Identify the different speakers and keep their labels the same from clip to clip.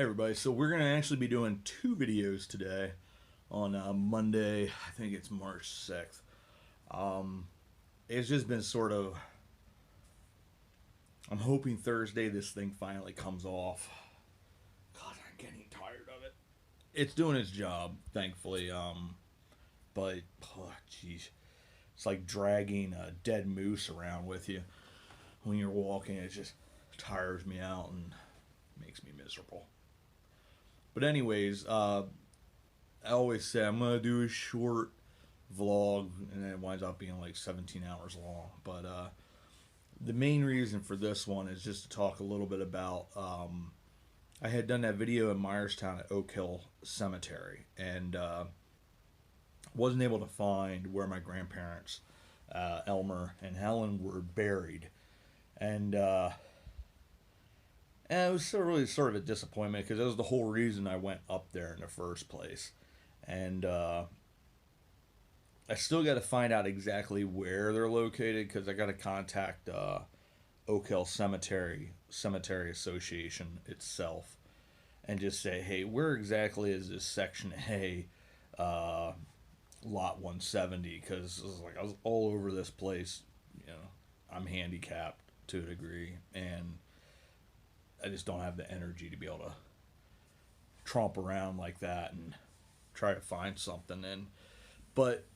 Speaker 1: Hey everybody, so we're going to actually be doing two videos today on Monday, I think it's March 6th. It's just been sort of, I'm hoping Thursday this thing finally comes off. God, I'm getting tired of it. It's doing its job, thankfully, but, oh, jeez. It's like dragging a dead moose around with you when you're walking. It just tires me out and makes me miserable. But anyways, I always say I'm gonna do a short vlog, and it winds up being like 17 hours long. But the main reason for this one is just to talk a little bit about. I had done that video in Myerstown at Oak Hill Cemetery, and wasn't able to find where my grandparents, Elmer and Helen, were buried, and. And it was really sort of a disappointment because that was the whole reason I went up there in the first place. And I still got to find out exactly where they're located because I got to contact Oak Hill Cemetery Association itself and just say, hey, where exactly is this Section A, Lot 170? Because I was all over this place. You know, I'm handicapped to a degree, and I just don't have the energy to be able to tromp around like that and try to find something. But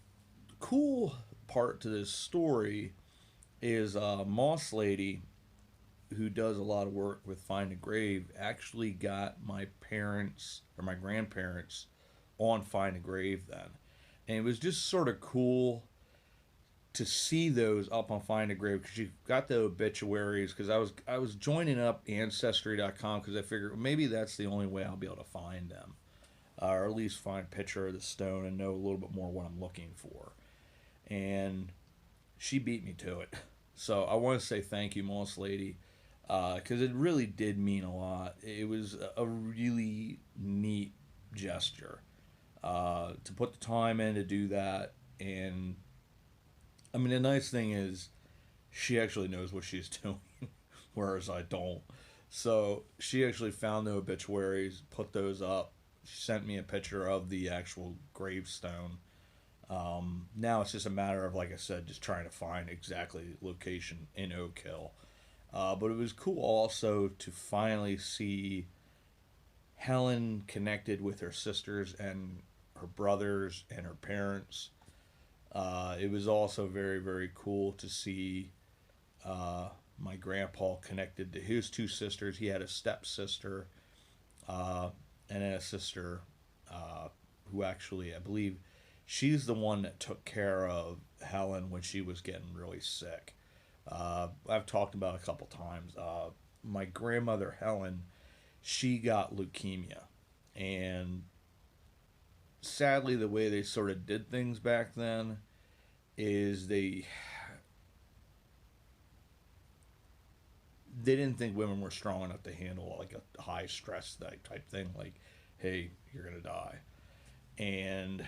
Speaker 1: the cool part to this story is MossLady, who does a lot of work with Find a Grave, actually got my parents or my grandparents on Find a Grave then. And it was just sort of cool to see those up on Find a Grave because you've got the obituaries. Because I was joining up Ancestry.com because I figured maybe that's the only way I'll be able to find them, or at least find a picture of the stone and know a little bit more what I'm looking for. And she beat me to it. So I want to say thank you, MossLady, because it really did mean a lot. It was a really neat gesture to put the time in to do that. And I mean, the nice thing is she actually knows what she's doing, whereas I don't. So she actually found the obituaries, put those up. She sent me a picture of the actual gravestone. Now it's just a matter of, like I said, just trying to find exactly the location in Oak Hill. But it was cool also to finally see Helen connected with her sisters and her brothers and her parents. It was also very, very cool to see my grandpa connected to his two sisters. He had a stepsister and a sister who actually, I believe, she's the one that took care of Helen when she was getting really sick. I've talked about it a couple times. My grandmother, Helen, she got leukemia. And sadly, the way they sort of did things back then is they didn't think women were strong enough to handle like a high stress type thing, like, hey, you're gonna die. And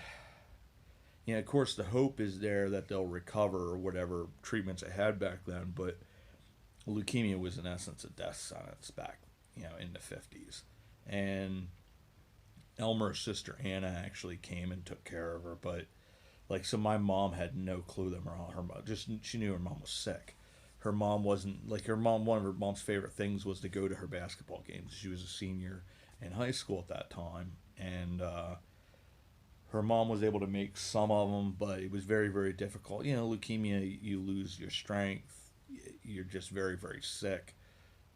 Speaker 1: you know, of course, the hope is there that they'll recover or whatever treatments they had back then, but leukemia was in essence a death sentence back, you know, in the 50s. And Elmer's sister Anna actually came and took care of her, but like, so my mom had no clue that her mom, just she knew her mom was sick. Her mom wasn't, like, her mom, one of her mom's favorite things was to go to her basketball games. She was a senior in high school at that time, and her mom was able to make some of them, but it was very, very difficult. You know, leukemia, you lose your strength. You're just very, very sick,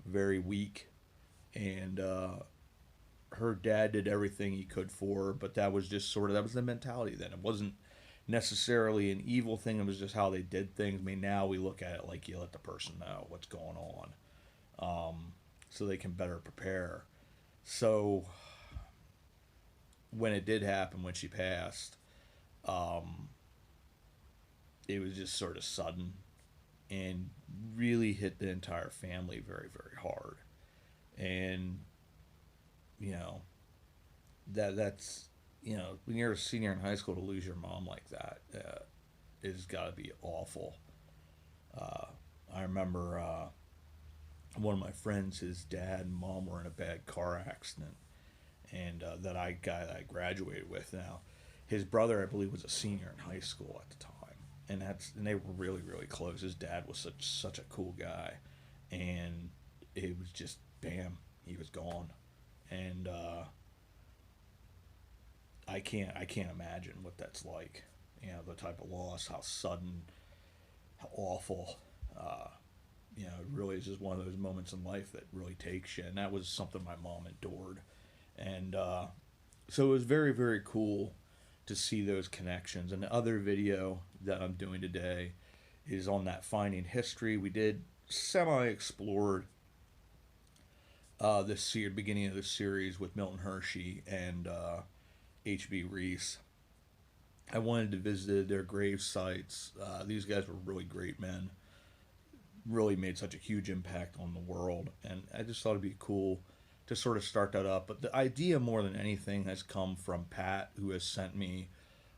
Speaker 1: very weak. And her dad did everything he could for her, but that was just sort of, that was the mentality then. It wasn't necessarily an evil thing. It was just how they did things. I mean, now we look at it like you let the person know what's going on, so they can better prepare. So when it did happen, when she passed, it was just sort of sudden and really hit the entire family very, very hard. And you know, that's, you know, when you're a senior in high school, to lose your mom like that is got to be awful. I remember one of my friends, his dad and mom were in a bad car accident, and that I graduated with now. His brother, I believe, was a senior in high school at the time, and they were really really close. His dad was such a cool guy, and it was just bam, he was gone, and I can't imagine what that's like. The type of loss, how sudden, how awful. Uh, it really is just one of those moments in life that really takes you, and that was something my mom endured, and so it was very very cool to see those connections. And the other video that I'm doing today is on that finding history. We did semi explored this beginning of the series with Milton Hershey and H.B. Reese. I wanted to visit their grave sites. These guys were really great men, really made such a huge impact on the world, and I just thought it'd be cool to sort of start that up. But the idea more than anything has come from Pat, who has sent me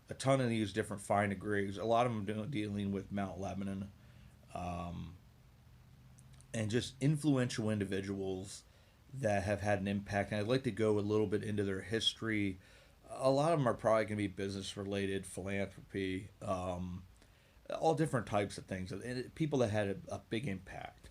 Speaker 1: a ton of these different find of graves. A lot of them dealing with Mount Lebanon, and just influential individuals that have had an impact. And I'd like to go a little bit into their history. A lot of them are probably going to be business related, philanthropy, all different types of things, and people that had a big impact.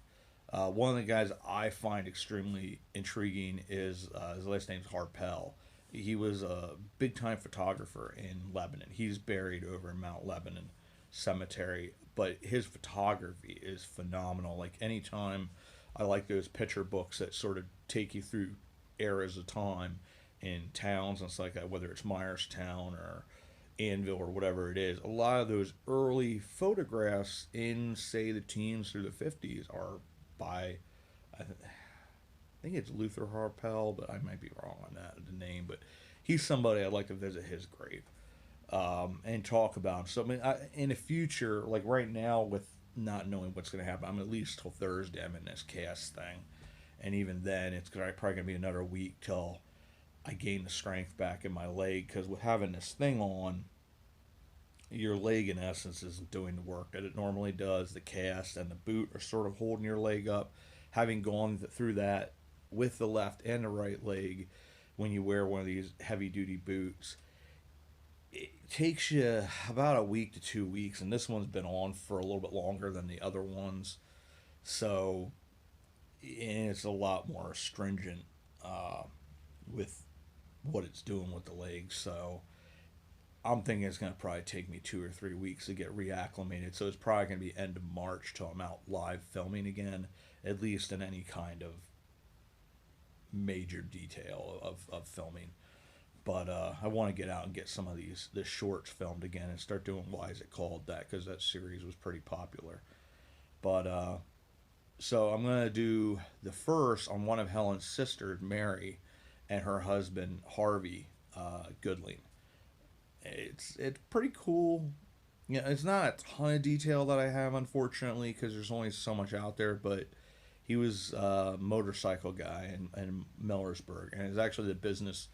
Speaker 1: One of the guys I find extremely intriguing is his last name's Harpel. He was a big time photographer in Lebanon. He's buried over in Mount Lebanon Cemetery, but his photography is phenomenal. Like anytime I like those picture books that sort of take you through eras of time in towns and stuff like that, whether it's Myerstown or Annville or whatever it is. A lot of those early photographs in, say, the teens through the 50s are by, I think it's Luther Harpel, but I might be wrong on that, the name. But he's somebody I'd like to visit his grave and talk about him. So, I mean, in the future, like right now, with not knowing what's going to happen, I'm at least till Thursday I'm in this cast thing. And even then, it's probably going to be another week till I gain the strength back in my leg, because with having this thing on, your leg in essence isn't doing the work that it normally does. The cast and the boot are sort of holding your leg up. Having gone through that with the left and the right leg, when you wear one of these heavy duty boots, it takes you about a week to 2 weeks, and this one's been on for a little bit longer than the other ones, so and it's a lot more stringent with what it's doing with the legs. So I'm thinking it's going to probably take me 2 or 3 weeks to get reacclimated. So it's probably going to be end of March till I'm out live filming again, at least in any kind of major detail of filming. But I want to get out and get some of the shorts filmed again and start doing Why Is It Called That, because that series was pretty popular. But so I'm going to do the first on one of Helen's sisters, Mary, and her husband, Harvey Goodling. It's pretty cool. It's not a ton of detail that I have, unfortunately, because there's only so much out there, but he was a motorcycle guy in Millersburg, and it's actually the business,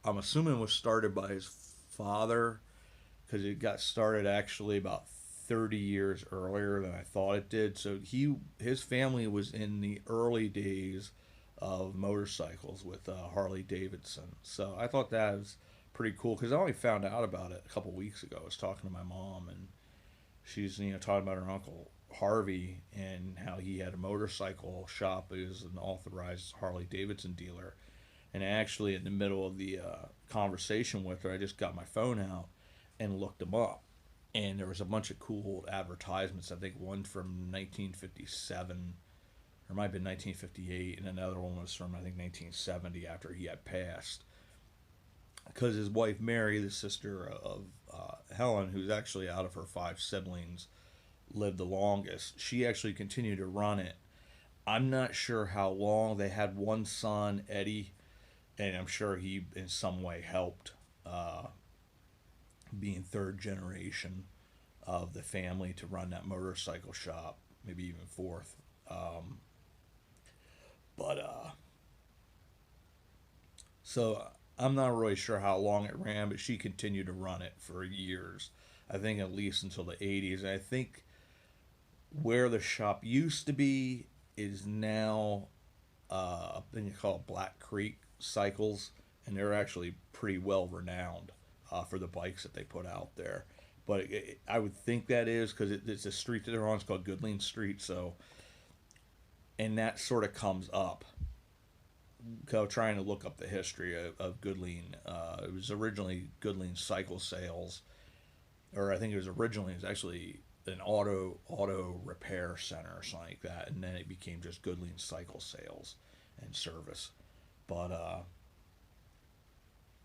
Speaker 1: I'm assuming, was started by his father, because it got started actually about 30 years earlier than I thought it did. So his family was in the early days of motorcycles with Harley Davidson. So I thought that was pretty cool, because I only found out about it a couple weeks ago. I was talking to my mom, and she's talking about her uncle Harvey and how he had a motorcycle shop. He was an authorized Harley Davidson dealer. And actually, in the middle of the conversation with her, I just got my phone out and looked him up. And there was a bunch of cool advertisements. I think one from 1957, or it might have been 1958, and another one was from, I think, 1970, after he had passed. Because his wife Mary, the sister of Helen, who's actually out of her 5 siblings, lived the longest, she actually continued to run it. I'm not sure how long. They had one son, Eddie, and I'm sure he in some way helped, being third generation of the family, to run that motorcycle shop, maybe even fourth. So I'm not really sure how long it ran, but she continued to run it for years. I think at least until the 80s. And I think where the shop used to be is now a thing called Black Creek Cycles, and they're actually pretty well renowned for the bikes that they put out there. But I would think that is because it's a street that they're on. It's called Goodleen Street. So, and that sort of comes up. Trying to look up the history of Goodleen. It was originally Goodleen Cycle Sales, or I think it was actually an auto repair center or something like that, and then it became just Goodleen Cycle Sales and Service. But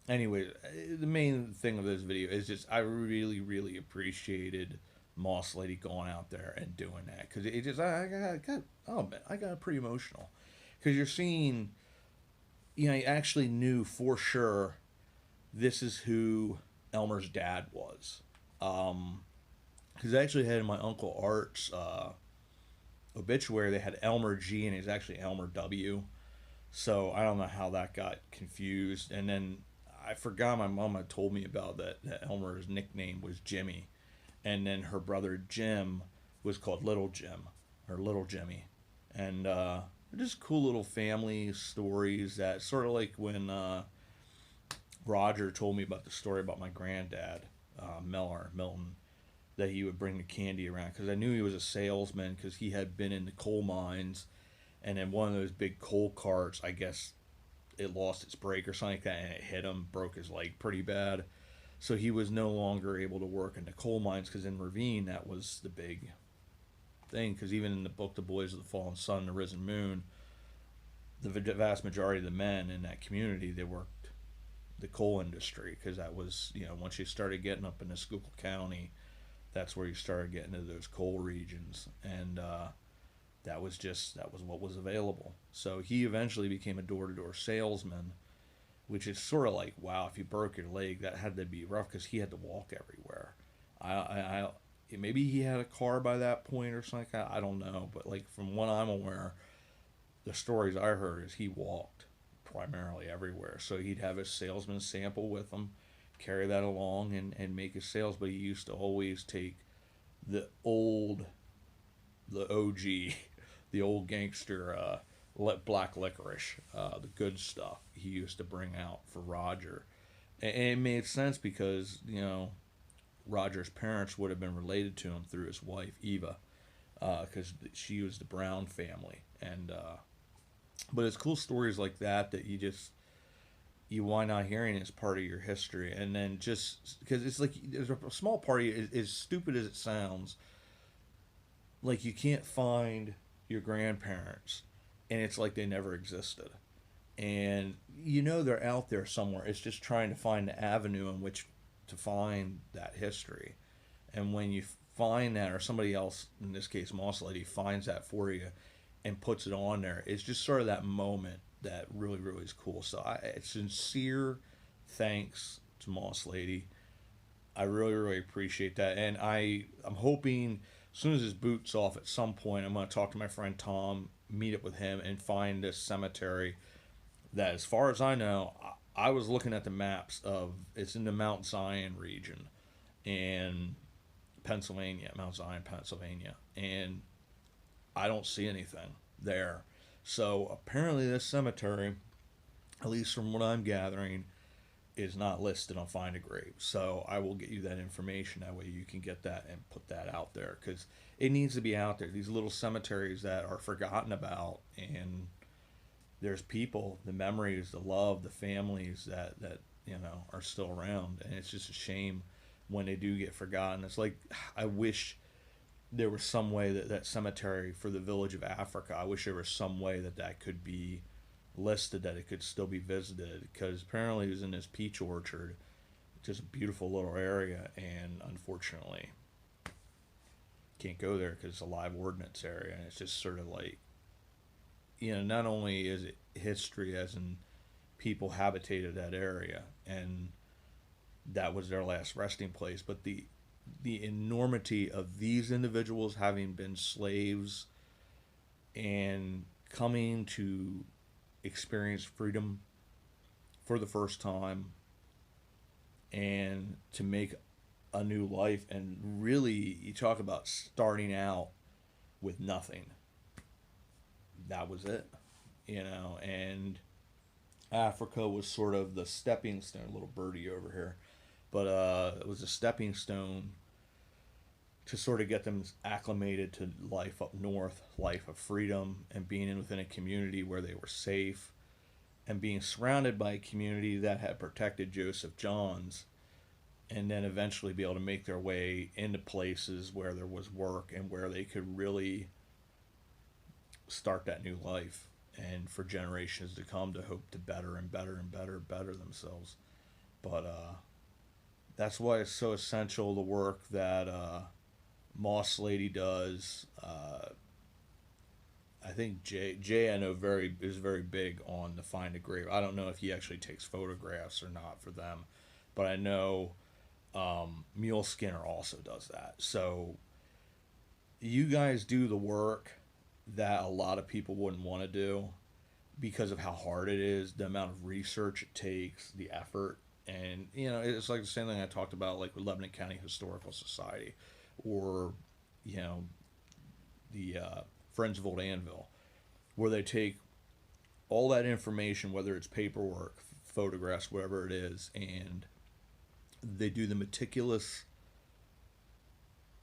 Speaker 1: anyway, the main thing of this video is just I really appreciated MossLady going out there and doing that, because it just I got pretty emotional, because you're seeing, you know, you actually knew for sure this is who Elmer's dad was. Because I actually had in my Uncle Art's obituary, they had Elmer G and he's actually Elmer W. So I don't know how that got confused. And then I forgot my mom had told me about that Elmer's nickname was Jimmy. And then her brother Jim was called Little Jim, or Little Jimmy. And just cool little family stories that sort of like when Roger told me about the story about my granddad, Milton, that he would bring the candy around, because I knew he was a salesman, because he had been in the coal mines, and then one of those big coal carts, I guess it lost its brake or something like that, and it hit him, broke his leg pretty bad. So he was no longer able to work in the coal mines, because in Ravine that was the big thing. Because even in the book The Boys of the Fallen Sun and the Risen Moon, the vast majority of the men in that community, they worked the coal industry, because that was, you know, once you started getting up into Schuylkill County, that's where you started getting into those coal regions. And that was what was available. So he eventually became a door-to-door salesman, which is sort of like, wow, if you broke your leg, that had to be rough, because he had to walk everywhere. Maybe he had a car by that point or something like that. I don't know. But like from what I'm aware, the stories I heard is he walked primarily everywhere. So he'd have his salesman sample with him, carry that along, and make his sales. But he used to always take the OG, the old gangster black licorice, the good stuff he used to bring out for Roger. And it made sense because, you know, Roger's parents would have been related to him through his wife, Eva, because she was the Brown family. And but it's cool stories like that you wind not hearing as part of your history. And then just because it's like there's a small part of you, as stupid as it sounds, like you can't find your grandparents, and it's like they never existed. And you know they're out there somewhere. It's just trying to find the avenue in which to find that history. And when you find that, or somebody else, in this case MossLady, finds that for you and puts it on there, it's just sort of that moment that really is cool. So sincere thanks to MossLady. I really appreciate that. And I'm hoping as soon as his boot's off, at some point I'm going to talk to my friend Tom, meet up with him, and find this cemetery that, as far as I know, I was looking at the maps of, it's in the Mount Zion region in Pennsylvania, Mount Zion, Pennsylvania, and I don't see anything there. So apparently this cemetery, at least from what I'm gathering, is not listed on Find a Grave. So I will get you that information. That way you can get that and put that out there, because it needs to be out there. These little cemeteries that are forgotten about, and there's people, the memories, the love, the families that you know are still around, and it's just a shame when they do get forgotten. It's like, I wish there was some way that cemetery for the Village of Africa, I wish there was some way that could be listed, that it could still be visited, because apparently it was in this peach orchard, just a beautiful little area, and unfortunately can't go there because it's a live ordnance area. And it's just sort of like, you know, not only is it history, as in people habitated that area and that was their last resting place, but the enormity of these individuals having been slaves and coming to experience freedom for the first time, and to make a new life. And really, you talk about starting out with nothing. That was it, you know. And Africa was sort of the stepping stone. Little birdie over here, but it was a stepping stone to sort of get them acclimated to life up north, life of freedom, and being in within a community where they were safe, and being surrounded by a community that had protected Joseph Johns, and then eventually be able to make their way into places where there was work and where they could really start that new life, and for generations to come to hope to better and better and better themselves. But that's why it's so essential, the work that MossLady does. I think Jay I know is very big on the Find a Grave. I don't know if he actually takes photographs or not for them, but I know Mule Skinner also does that. So you guys do the work that a lot of people wouldn't want to do because of how hard it is, the amount of research it takes, the effort. And, it's like the same thing I talked about, like with Lebanon County Historical Society, or, the Friends of Old Annville, where they take all that information, whether it's paperwork, photographs, whatever it is, and they do the meticulous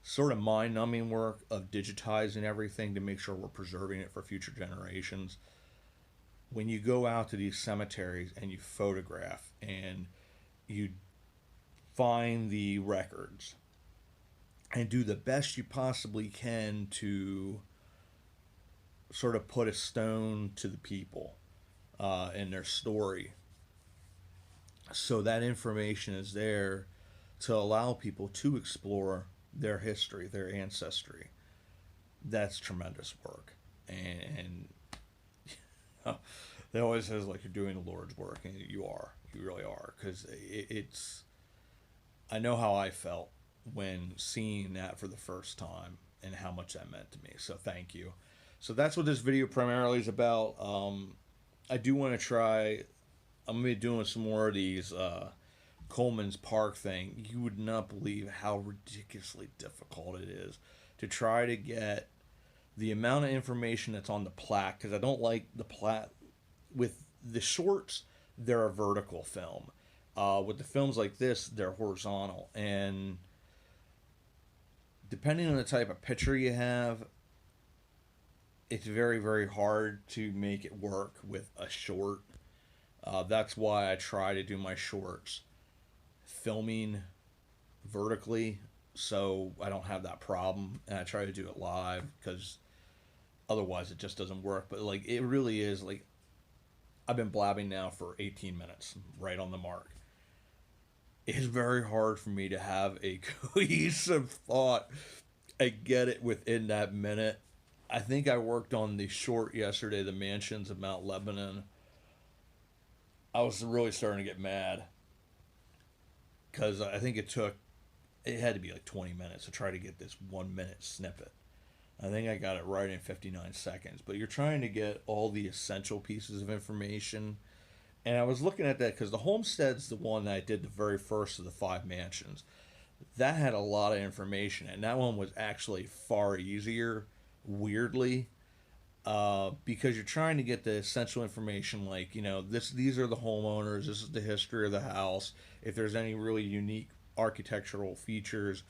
Speaker 1: sort of mind-numbing work of digitizing everything to make sure we're preserving it for future generations. When you go out to these cemeteries and you photograph and you find the records and do the best you possibly can to sort of put a stone to the people and their story, so that information is there to allow people to explore their history, their ancestry. That's tremendous work. And they always says, like, you're doing the Lord's work, and you really are, because it's, I know how I felt when seeing that for the first time and how much that meant to me. So thank you. So that's what this video primarily is about. I do want to try, I'm going to be doing some more of these Coleman's Park thing. You would not believe how ridiculously difficult it is to try to get the amount of information that's on the plaque, because I don't like the plaque. With the shorts, they're a vertical film. With the films like this, they're horizontal. And depending on the type of picture you have, it's very, very hard to make it work with a short. That's why I try to do my shorts filming vertically, so I don't have that problem. And I try to do it live, because otherwise it just doesn't work. But, like, it really is, like, I've been blabbing now for 18 minutes, right on the mark. It's very hard for me to have a cohesive thought and get it within that minute. I think I worked on the short yesterday, The Mansions of Mount Lebanon. I was really starting to get mad, because I think it had to be like 20 minutes to try to get this 1 minute snippet. I think I got it right in 59 seconds. But you're trying to get all the essential pieces of information. And I was looking at that because the Homestead's the one that I did the very first of the 5 mansions. That had a lot of information, and that one was actually far easier, weirdly, because you're trying to get the essential information, like, these are the homeowners, this is the history of the house, if there's any really unique architectural features.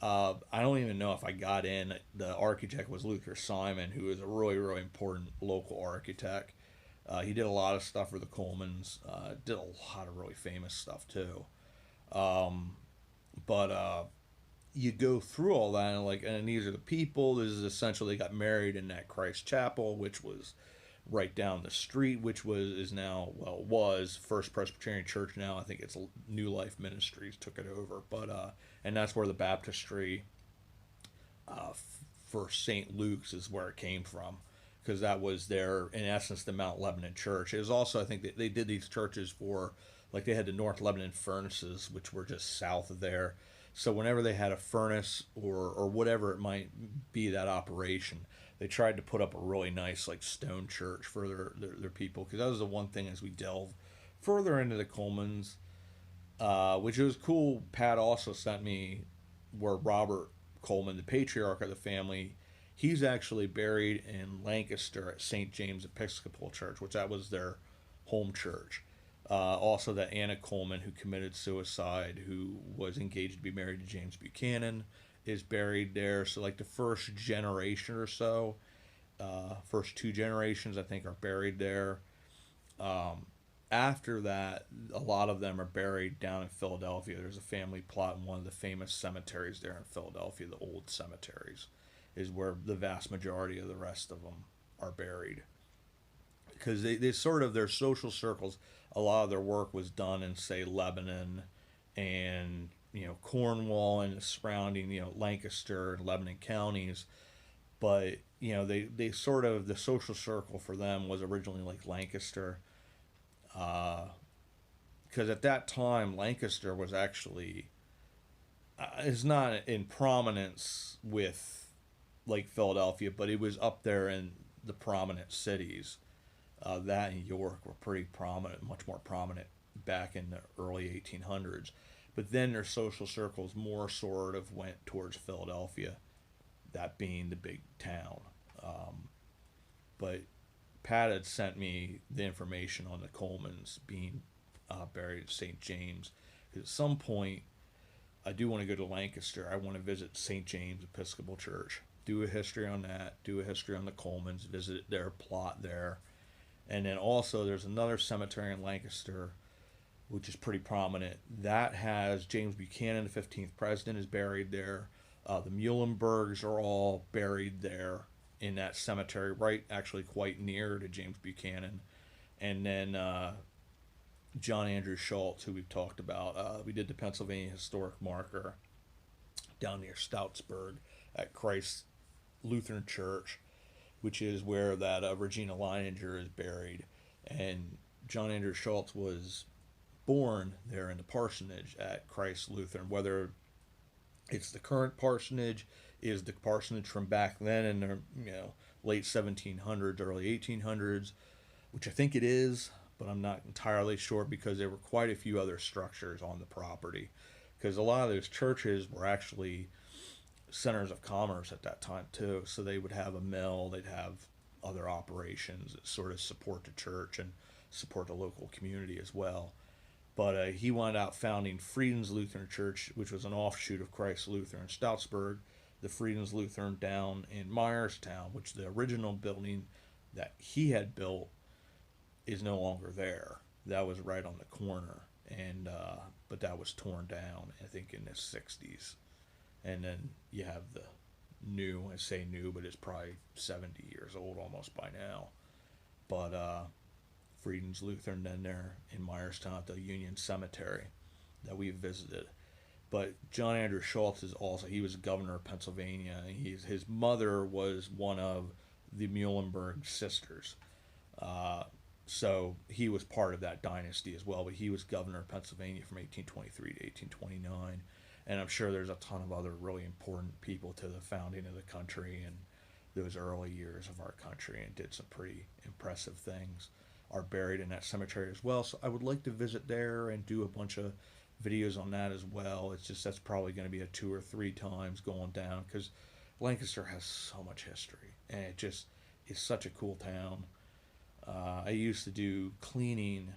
Speaker 1: I don't even know if I got in. The architect was Luther Simon, who is a really, really important local architect. He did a lot of stuff for the Colemans. Did a lot of really famous stuff too. But you go through all that, and these are the people. This is essentially, they got married in that Christ Chapel, which was right down the street, which was First Presbyterian Church. Now I think it's New Life Ministries took it over, but and that's where the baptistry for St. Luke's is where it came from, because that was their, in essence, the Mount Lebanon Church. It was also, I think, they did these churches for, like, they had the North Lebanon furnaces, which were just south of there. So whenever they had a furnace or whatever it might be, that operation, they tried to put up a really nice, like, stone church for their people, because that was the one thing as we delve further into the Colemans, which was cool. Pat also sent me where Robert Coleman, the patriarch of the family, he's actually buried in Lancaster at St. James Episcopal Church, which that was their home church. Also, that Anna Coleman, who committed suicide, who was engaged to be married to James Buchanan, is buried there. So, like the first generation or so, first two generations, I think, are buried there. After that, a lot of them are buried down in Philadelphia. There's a family plot in one of the famous cemeteries there in Philadelphia, the old cemeteries, is where the vast majority of the rest of them are buried. Because they sort of, their social circles, a lot of their work was done in, say, Lebanon and, Cornwall and the surrounding, Lancaster and Lebanon counties. But, they sort of, the social circle for them was originally like Lancaster. Because at that time, Lancaster was actually, it's not in prominence with like Philadelphia, but it was up there in the prominent cities. That and York were pretty prominent, much more prominent back in the early 1800s. But then their social circles more sort of went towards Philadelphia, that being the big town. But Pat had sent me the information on the Colemans being buried at St. James. Because at some point, I do want to go to Lancaster. I want to visit St. James Episcopal Church, do a history on that, do a history on the Colemans, visit their plot there. And then also there's another cemetery in Lancaster, which is pretty prominent. That has James Buchanan, the 15th president, is buried there. The Muhlenbergs are all buried there in that cemetery, right, actually quite near to James Buchanan. And then John Andrew Schultz, who we've talked about. We did the Pennsylvania Historic Marker down near Stoutsburg at Christ Lutheran Church, which is where that Regina Leininger is buried. And John Andrew Schultz was born there in the parsonage at Christ Lutheran. Whether it's the current parsonage, is the parsonage from back then in the late 1700s, early 1800s, which I think it is, but I'm not entirely sure because there were quite a few other structures on the property. Because a lot of those churches were actually centers of commerce at that time too. So they would have a mill, they'd have other operations that sort of support the church and support the local community as well. But he wound up founding Frieden's Lutheran Church, which was an offshoot of Christ Lutheran in Stoutsburg, the Frieden's Lutheran down in Myerstown, which the original building that he had built is no longer there. That was right on the corner, and but that was torn down, I think, in the 60s. And then you have the new, I say new, but it's probably 70 years old almost by now. But Frieden's Lutheran then there in Myerstown at the Union Cemetery that we visited. But John Andrew Schultz is also, he was governor of Pennsylvania. His mother was one of the Muhlenberg sisters. So he was part of that dynasty as well, but he was governor of Pennsylvania from 1823 to 1829. And I'm sure there's a ton of other really important people to the founding of the country and those early years of our country, and did some pretty impressive things, are buried in that cemetery as well. So I would like to visit there and do a bunch of videos on that as well. It's just that's probably going to be a 2 or 3 times going down because Lancaster has so much history and it just is such a cool town. I used to do cleaning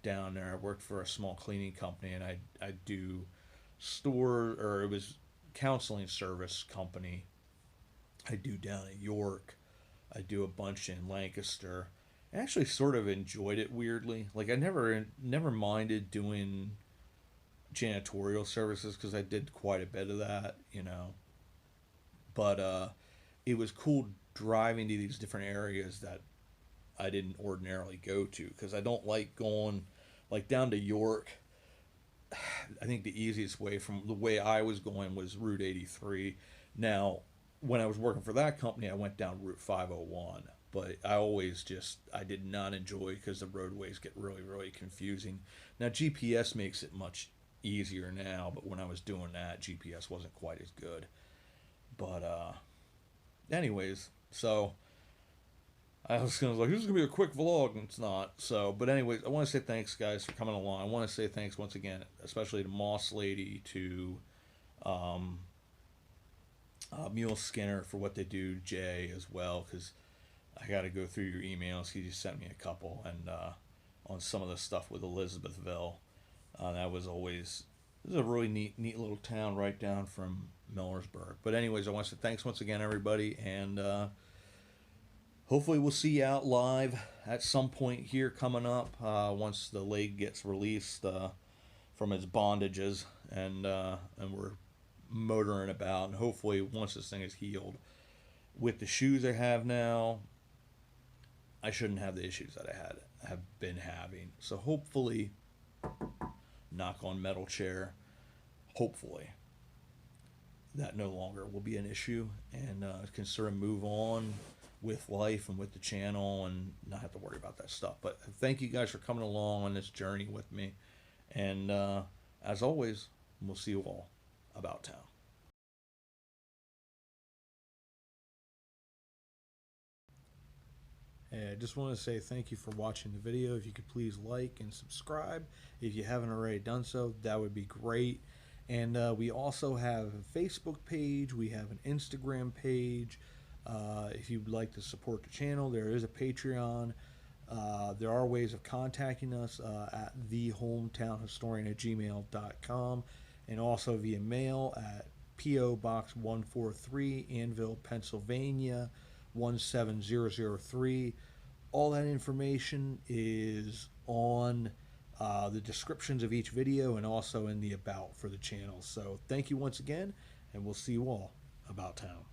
Speaker 1: down there. I worked for a small cleaning company, and I'd do store, or it was counseling service company. I do down in York. I do a bunch in Lancaster. I actually sort of enjoyed it weirdly. Like I never minded doing janitorial services because I did quite a bit of that, But it was cool driving to these different areas that I didn't ordinarily go to because I don't like going like down to York. I think the easiest way from the way I was going was Route 83. Now, when I was working for that company, I went down Route 501, but I did not enjoy because the roadways get really, really confusing. Now, GPS makes it much easier now, but when I was doing that, GPS wasn't quite as good. But anyways, so I was going to like, this is going to be a quick vlog, and it's not. So, but anyways, I want to say thanks, guys, for coming along. I want to say thanks once again, especially to MossLady, to Mule Skinner for what they do, Jay as well, because I got to go through your emails. He just sent me a couple, and on some of the stuff with Elizabethville. That was always, this is a really neat little town right down from Millersburg. But anyways, I want to say thanks once again, everybody, and hopefully we'll see you out live at some point here coming up once the leg gets released from its bondages, and we're motoring about. And hopefully once this thing is healed, with the shoes I have now, I shouldn't have the issues that I have been having. So hopefully, knock on metal chair, hopefully that no longer will be an issue, and can sort of move on with life and with the channel and not have to worry about that stuff. But thank you guys for coming along on this journey with me, and as always, we'll see you all about town. Hey, I just want to say thank you for watching the video. If you could please like and subscribe if you haven't already done so, that would be great. And we also have a Facebook page, we have an Instagram page. If you'd like to support the channel, there is a Patreon. There are ways of contacting us at thehometownhistorian@gmail.com, and also via mail at P.O. Box 143, Annville, Pennsylvania 17003. All that information is on the descriptions of each video and also in the about for the channel. So thank you once again, and we'll see you all about town.